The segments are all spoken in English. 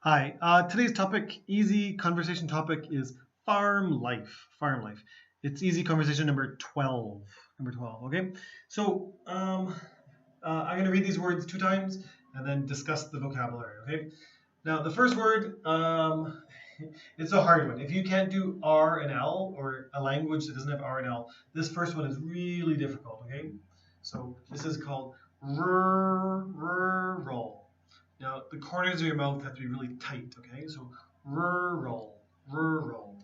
Hi, today's topic, easy conversation topic is farm life. Farm life. It's easy conversation number 12. Number 12, okay? So, I'm going to read these words 2 times and then discuss the vocabulary, okay? Now, the first word, it's a hard one. If you can't do R and L or a language that doesn't have R and L, this first one is really difficult, okay? So, this is called rural. Now, the corners of your mouth have to be really tight, okay? So, rural, rural.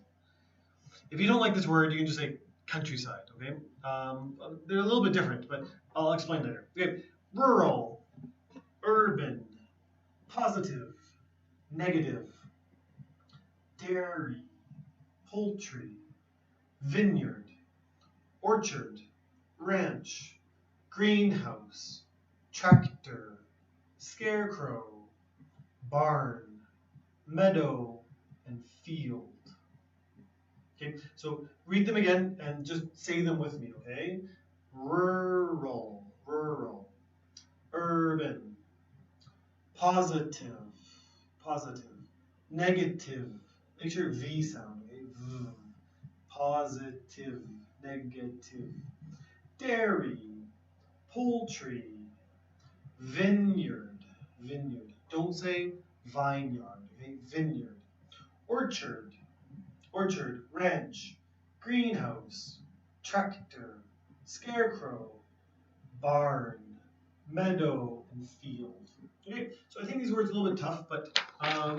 If you don't like this word, you can just say countryside, okay? They're a little bit different, but I'll explain later. Okay, rural, urban, positive, negative, dairy, poultry, vineyard, orchard, ranch, greenhouse, tractor, scarecrow, barn, meadow, and field. Okay, so read them again and just say them with me, okay? Rural, rural, urban, positive, positive, negative. Make sure V sound, okay? V. Positive, negative, dairy, poultry, vineyard, vineyard. Don't say vineyard, okay? Vineyard. Orchard, orchard, ranch, greenhouse, tractor, scarecrow, barn, meadow, and field. Okay, so I think these words are a little bit tough, but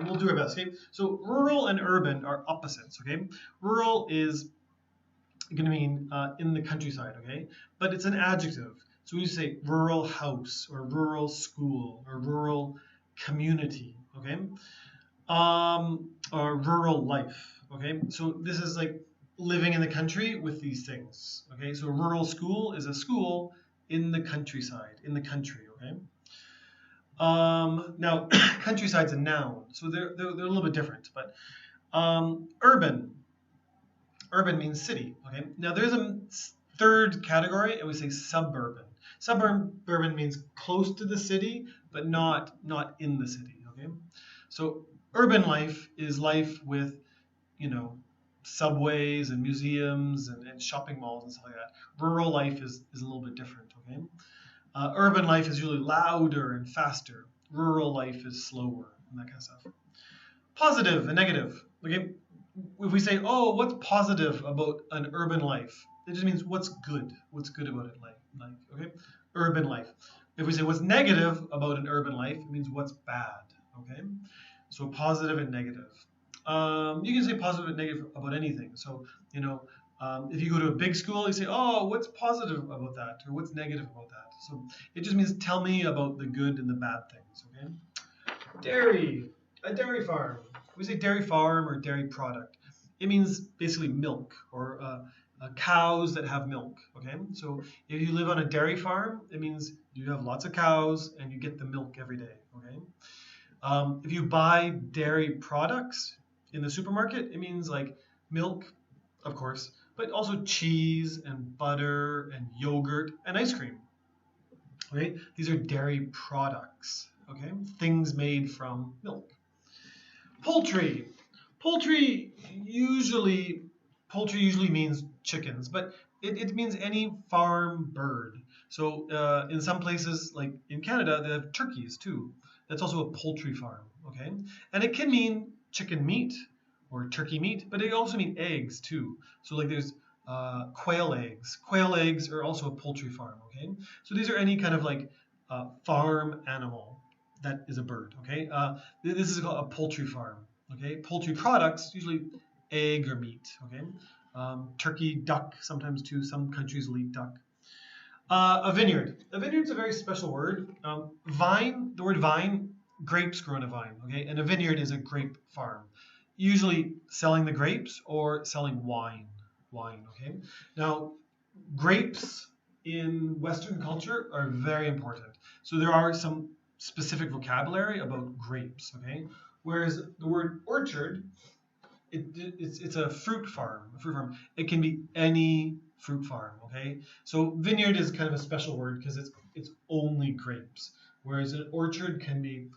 we'll do our best. Okay, so rural and urban are opposites. Okay, rural is going to mean in the countryside. Okay, but it's an adjective. So we say rural house or rural school or rural community. Okay, or rural life. Okay, so this is like living in the country with these things. Okay, so a rural school is a school in the countryside, in the country. Okay. Now, countryside's a noun, so they're a little bit different. But urban, urban means city. Okay. Now there's a third category, and we say suburban. Suburban means close to the city, but not in the city. Okay. So urban life is life with, subways and museums and shopping malls and stuff like that. Rural life is a little bit different. Okay. Urban life is usually louder and faster. Rural life is slower and that kind of stuff. Positive and negative. Okay, if we say, "Oh, what's positive about an urban life?" It just means what's good. What's good about it, like okay, urban life. If we say what's negative about an urban life, it means what's bad. Okay, so positive and negative. You can say positive and negative about anything. So if you go to a big school, you say, "Oh, what's positive about that?" or "What's negative about that?" So it just means tell me about the good and the bad things. Okay. Dairy, a dairy farm. We say dairy farm or dairy product. It means basically milk or cows that have milk. Okay. So if you live on a dairy farm, it means you have lots of cows and you get the milk every day. Okay. If you buy dairy products in the supermarket, it means like milk, of course, but also cheese and butter and yogurt and ice cream. Okay, these are dairy products. Okay, things made from milk. Poultry. Poultry usually poultry usually means chickens, but it means any farm bird. So in some places, like in Canada, they have turkeys too. That's also a poultry farm. Okay, and it can mean chicken meat or turkey meat, but it also mean eggs too. So like there's quail eggs. Quail eggs are also a poultry farm. Okay, so these are any kind of like farm animal that is a bird. Okay, this is called a poultry farm. Okay, poultry products usually egg or meat. Okay, turkey, duck sometimes too. Some countries will eat duck. A vineyard. A vineyard is a very special word. Vine. The word vine. Grapes grow in a vine. Okay, and a vineyard is a grape farm. Usually selling the grapes or selling wine. Wine. Okay. Now, grapes in Western culture are very important. So there are some specific vocabulary about grapes. Okay. Whereas the word orchard, it's a fruit farm. A fruit farm. It can be any fruit farm. Okay. So vineyard is kind of a special word because it's only grapes. Whereas an orchard can be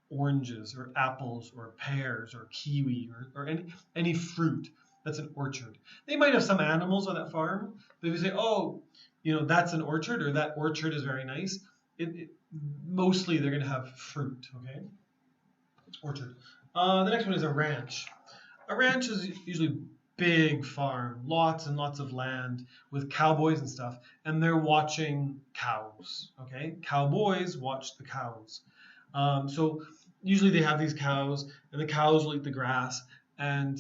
oranges or apples or pears or kiwi or any fruit. That's an orchard. They might have some animals on that farm, but if you say, oh, that's an orchard or that orchard is very nice, mostly they're going to have fruit, okay? Orchard. The next one is a ranch. A ranch is usually big farm, lots and lots of land with cowboys and stuff, and they're watching cows, okay? Cowboys watch the cows. So usually they have these cows, and the cows will eat the grass, and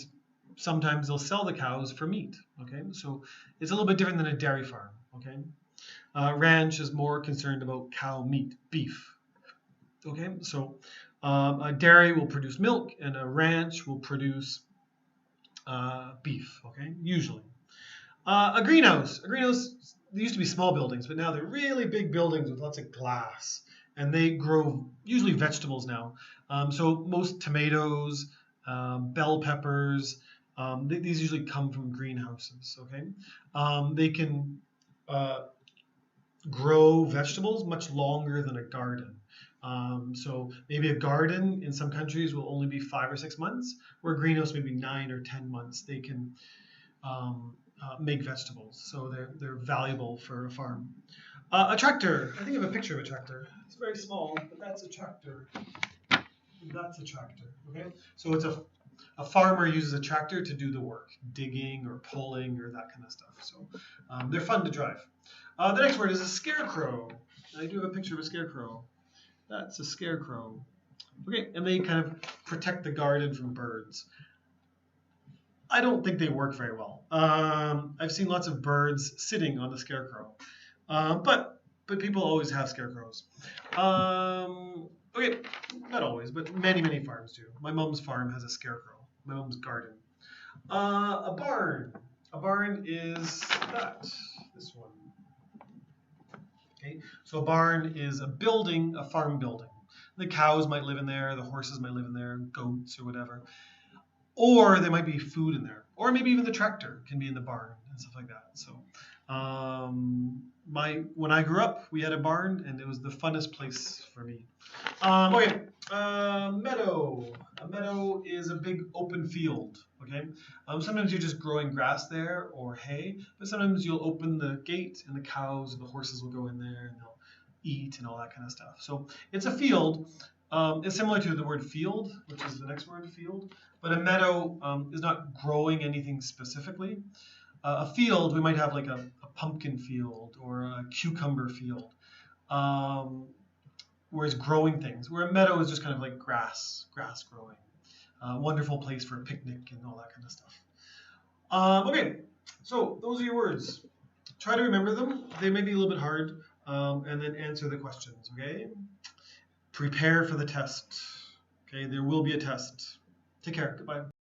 sometimes they'll sell the cows for meat, okay? So it's a little bit different than a dairy farm, okay? Ranch is more concerned about cow meat, beef, okay? So a dairy will produce milk, and a ranch will produce beef, okay, usually. A greenhouse. They used to be small buildings, but now they're really big buildings with lots of glass. And they grow usually vegetables now. So most tomatoes, bell peppers, these usually come from greenhouses, okay? They can grow vegetables much longer than a garden. So maybe a garden in some countries will only be 5 or 6 months, where a greenhouse maybe 9 or 10 months. They can make vegetables, so they're valuable for a farm. A tractor. I think I have a picture of a tractor. It's very small, but that's a tractor. That's a tractor. Okay, so it's a farmer uses a tractor to do the work, digging or pulling or that kind of stuff. So they're fun to drive. The next word is a scarecrow. I do have a picture of a scarecrow. That's a scarecrow. Okay, and they kind of protect the garden from birds. I don't think they work very well. I've seen lots of birds sitting on the scarecrow, but people always have scarecrows. Okay, not always, but many farms do. My mom's farm has a scarecrow. My mom's garden. A barn. A barn is this one. Okay, so a barn is a building, a farm building. The cows might live in there, the horses might live in there, goats or whatever. Or there might be food in there. Or maybe even the tractor can be in the barn and stuff like that. So when I grew up, we had a barn, and it was the funnest place for me. Okay, meadow. A meadow is a big open field. Okay, sometimes you're just growing grass there or hay, but sometimes you'll open the gate and the cows and the horses will go in there and they'll eat and all that kind of stuff. So it's a field. It's similar to the word field, which is the next word, field. But a meadow is not growing anything specifically. A field, we might have like a pumpkin field or a cucumber field, where it's growing things. Where a meadow is just kind of like grass growing. Wonderful place for a picnic and all that kind of stuff. Okay, so those are your words. Try to remember them. They may be a little bit hard, and then answer the questions, okay? Prepare for the test. Okay, there will be a test. Take care. Goodbye.